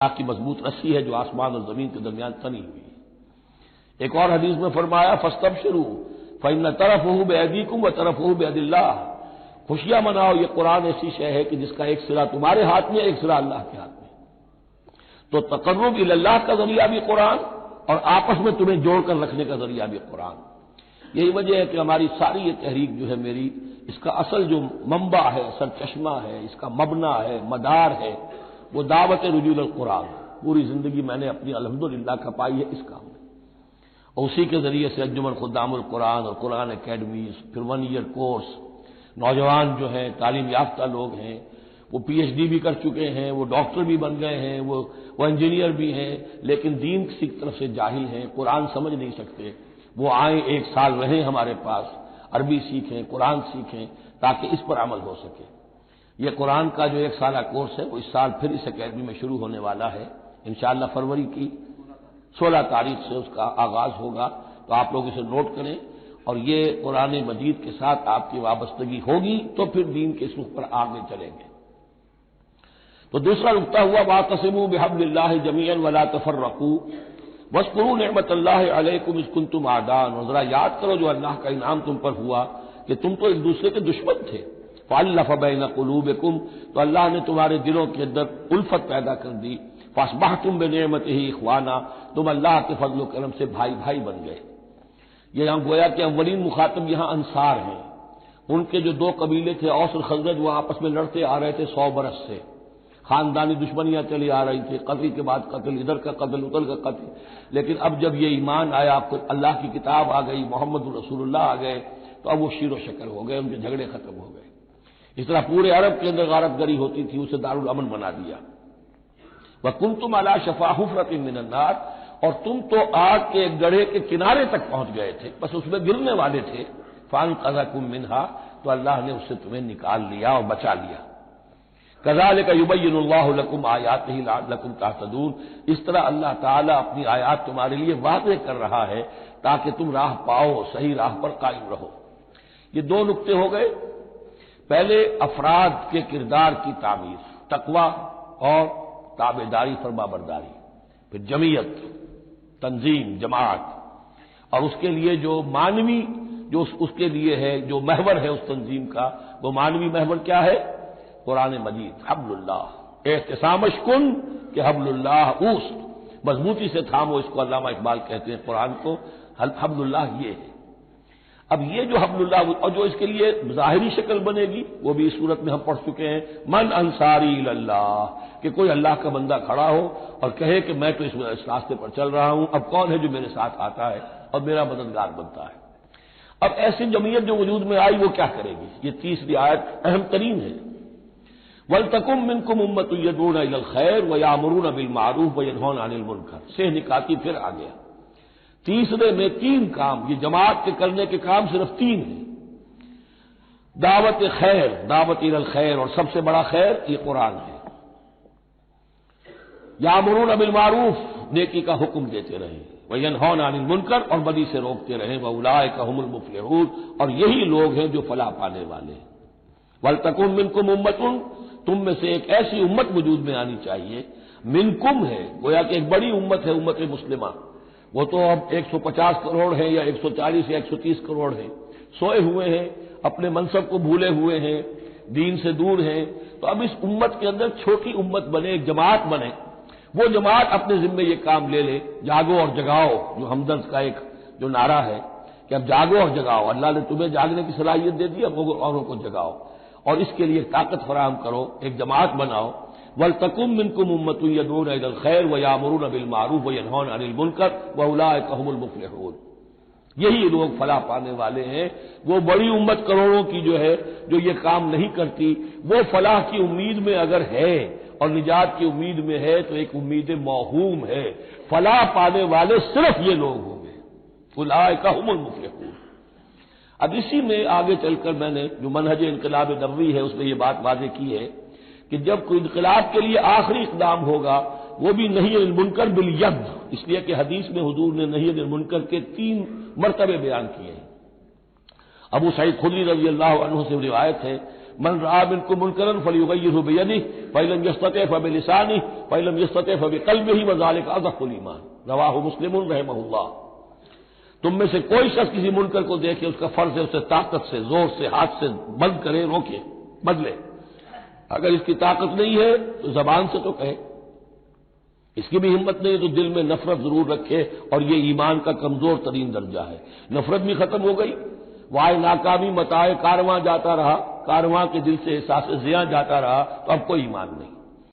کی مضبوط رسی ہے جو آسمان اور زمین کے درمیان تنی ہوئی ہے۔ ایک اور حدیث میں فرمایا فاستبشروا فإن طرفه بأيديكم وطرفه بيد الله، خوشیاں مناؤ، یہ قرآن ایسی شے ہے کہ جس کا ایک سرا تمہارے ہاتھ میں، ایک سرا اللہ کے ہاتھ میں۔ تو تقرب الی اللہ کا ذریعہ بھی قرآن اور آپس میں تمہیں جوڑ کر رکھنے کا ذریعہ بھی قرآن۔ یہی وجہ ہے کہ ہماری ساری یہ تحریک جو ہے میری، اس کا اصل جو منبع ہے، اصل چشمہ ہے، اس کا مبنا ہے، مدار ہے، وہ دعوت رجوع القرآن۔ پوری زندگی میں نے اپنی الحمدللہ کھپائی ہے اس کام میں، اور اسی کے ذریعے سے انجمن خدام القرآن اور قرآن اکیڈمیز، پھر 1 ایئر کورس، نوجوان جو ہیں تعلیم یافتہ لوگ ہیں، وہ پی ایچ ڈی بھی کر چکے ہیں، وہ ڈاکٹر بھی بن گئے ہیں، وہ انجینئر بھی ہیں، لیکن دین کی طرف سے جاہل ہیں، قرآن سمجھ نہیں سکتے۔ وہ آئیں، 1 سال رہیں ہمارے پاس، عربی سیکھیں، قرآن سیکھیں، تاکہ اس پر عمل ہو سکے۔ یہ قرآن کا جو 1 سالہ کورس ہے وہ اس سال پھر اس اکیڈمی میں شروع ہونے والا ہے، انشاءاللہ فروری کی 16 تاریخ سے اس کا آغاز ہوگا، تو آپ لوگ اسے نوٹ کریں، اور یہ قرآن مجید کے ساتھ آپ کی وابستگی ہوگی تو پھر دین کے سلوک پر آگے چلیں گے۔ تو دوسرا نقطہ ہوا واعتصموا بحبل اللہ جمیعا ولا تفرقوا واذکروا نعمت اللہ علیکم اذ کنتم اعداء، اور ذرا یاد کرو جو اللہ کا انعام تم پر ہوا کہ تم تو ایک دوسرے کے دشمن تھے، فالف بین قلوبکم، تو اللہ نے تمہارے دلوں کے اندر الفت پیدا کر دی، فاصبحتم بنعمتہ اخوانا، تم اللہ کے فضل و کرم سے بھائی بھائی بن گئے۔ یہ یہاں گویا کہ اولین مخاطب یہاں انصار ہیں، ان کے جو 2 قبیلے تھے اوس اور خزرج، وہ آپس میں لڑتے آ رہے تھے 100 برس سے، خاندانی دشمنیاں چلی آ رہی تھی، قتل کے بعد قتل، ادھر کا قتل ادھر کا قتل، لیکن اب جب یہ ایمان آیا، آپ کو اللہ کی کتاب آ گئی، محمد رسول اللہ آ گئے، تو اب وہ شیر و شکر ہو گئے، ان کے جھگڑے ختم ہو گئے۔ اس طرح پورے عرب کے اندر غارت گری ہوتی تھی، اسے دارالامن بنا دیا۔ وَكُنْتُمْ عَلَىٰ شَفَا حُفْرَةٍ مِّنَ النَّارِ، اور تم تو آگ کے ایک گڑھے کے کنارے تک پہنچ گئے تھے، بس اس میں گرنے والے تھے، فَأَنْقَذَكُم مِّنْهَا، تو اللہ نے اس سے تمہیں نکال لیا اور بچا لیا۔ كَذَٰلِكَ يُبَيِّنُ اللَّهُ لَكُمْ آيَاتِهِ لَعَلَّكُمْ تَهْتَدُونَ، اس طرح اللہ تعالیٰ اپنی آیات تمہارے لیے واضح کر رہا ہے تاکہ تم راہ پاؤ، صحیح راہ پر قائم رہو۔ یہ 2 نقطے ہو گئے، پہلے افراد کے کردار کی تعمیر، تقوی اور تابعداری، فرمانبرداری، پھر جمعیت، تنظیم، جماعت، اور اس کے لیے جو مانوی، جو اس کے لیے ہے، جو محور ہے اس تنظیم کا، وہ مانوی محور کیا ہے؟ قرآن مجید، حبل اللہ، احتسامش کن کہ حبل اللہ اوست، مضبوطی سے تھامو، اس کو علامہ اقبال کہتے ہیں قرآن کو، حبل اللہ یہ ہے۔ اب یہ جو حبل اللہ، اور جو اس کے لیے ظاہری شکل بنے گی، وہ بھی اس صورت میں ہم پڑھ چکے ہیں، من انصاری اللہ، کہ کوئی اللہ کا بندہ کھڑا ہو اور کہے کہ میں تو اس راستے پر چل رہا ہوں، اب کون ہے جو میرے ساتھ آتا ہے اور میرا مددگار بنتا ہے۔ اب ایسی جمعیت جو وجود میں آئی وہ کیا کرے گی؟ یہ 30 آیت اہم ترین ہے۔ وَلْتَكُن مِّنكُمْ أُمَّةٌ يَدْعُونَ إِلَى الْخَيْرِ وَيَأْمُرُونَ بِالْمَعْرُوفِ وَيَنْهَوْنَ عَنِ الْمُنكَرِ، سے نکاتی پھر آ گیا۔ تیسرے میں 3 کام، یہ جماعت کے کرنے کے کام صرف 3 ہیں، دعوت خیر، دعوت الی الخیر، اور سب سے بڑا خیر یہ قرآن ہے۔ یامرون بالمعروف، نیکی کا حکم دیتے رہیں، وینہون عن المنکر، اور بدی سے روکتے رہیں، واولئک هم المفلحون، اور یہی لوگ ہیں جو فلاح پانے والے ہیں۔ ولتکن منکم امۃ، تم میں سے ایک ایسی امت وجود میں آنی چاہیے، منکم ہے، گویا کہ ایک بڑی امت ہے، امت مسلمہ، وہ تو اب 150 کروڑ ہے یا 140 یا 130 کروڑ ہے، سوئے ہوئے ہیں، اپنے منصب کو بھولے ہوئے ہیں، دین سے دور ہیں، تو اب اس امت کے اندر چھوٹی امت بنے، ایک جماعت بنے، وہ جماعت اپنے ذمے یہ کام لے لے، جاگو اور جگاؤ، جو ہمدرد کا ایک جو نعرہ ہے کہ اب جاگو اور جگاؤ، اللہ نے تمہیں جاگنے کی صلاحیت دے دی، اب اوروں کو جگاؤ، اور اس کے لیے طاقت فراہم کرو، ایک جماعت بناؤ۔ وَلْتَكُن مِّنكُمْ أُمَّةٌ يَدْعُونَ إِلَى الْخَيْرِ وَيَأْمُرُونَ بِالْمَعْرُوفِ وَيَنْهَوْنَ عَنِ الْمُنكَرِ وَأُولَٰئِكَ هُمُ الْمُفْلِحُونَ، یہی لوگ فلاح پانے والے ہیں۔ وہ بڑی امت کروڑوں کی جو ہے، جو یہ کام نہیں کرتی، وہ فلاح کی امید میں اگر ہے اور نجات کی امید میں ہے تو ایک امید موہوم ہے، فلاح پانے والے صرف یہ لوگ ہوں گے، اولئک هم المفلحون۔ اب اسی میں آگے چل کر میں نے جو منہج انقلاب نبوی ہے اس میں یہ بات واضح کی ہے کہ جب کوئی انقلاب کے لیے آخری اقدام ہوگا وہ بھی نہی عن المنکر بالید، اس لیے کہ حدیث میں حضور نے نہی عن المنکر کے 3 مرتبے بیان کیے ہیں۔ ابو سعید خدری رضی اللہ عنہ سے روایت ہے، من رأى منكم منكرا فليغيره بيده فإن لم يستطع فبلسانه فإن لم يستطع فبقلبه وذلك أضعف الإيمان، رواہ مسلم رحمہ اللہ۔ تم میں سے کوئی شخص کسی منکر کو دیکھے، اس کا فرض ہے اسے طاقت سے، زور سے، ہاتھ سے بند کرے، روکے، بدلے۔ اگر اس کی طاقت نہیں ہے تو زبان سے تو کہے، اس کی بھی ہمت نہیں ہے تو دل میں نفرت ضرور رکھے، اور یہ ایمان کا کمزور ترین درجہ ہے۔ نفرت بھی ختم ہو گئی، وائے ناکامی متاع کارواں جاتا رہا، کارواں کے دل سے احساس زیاں جاتا رہا، تو اب کوئی ایمان نہیں۔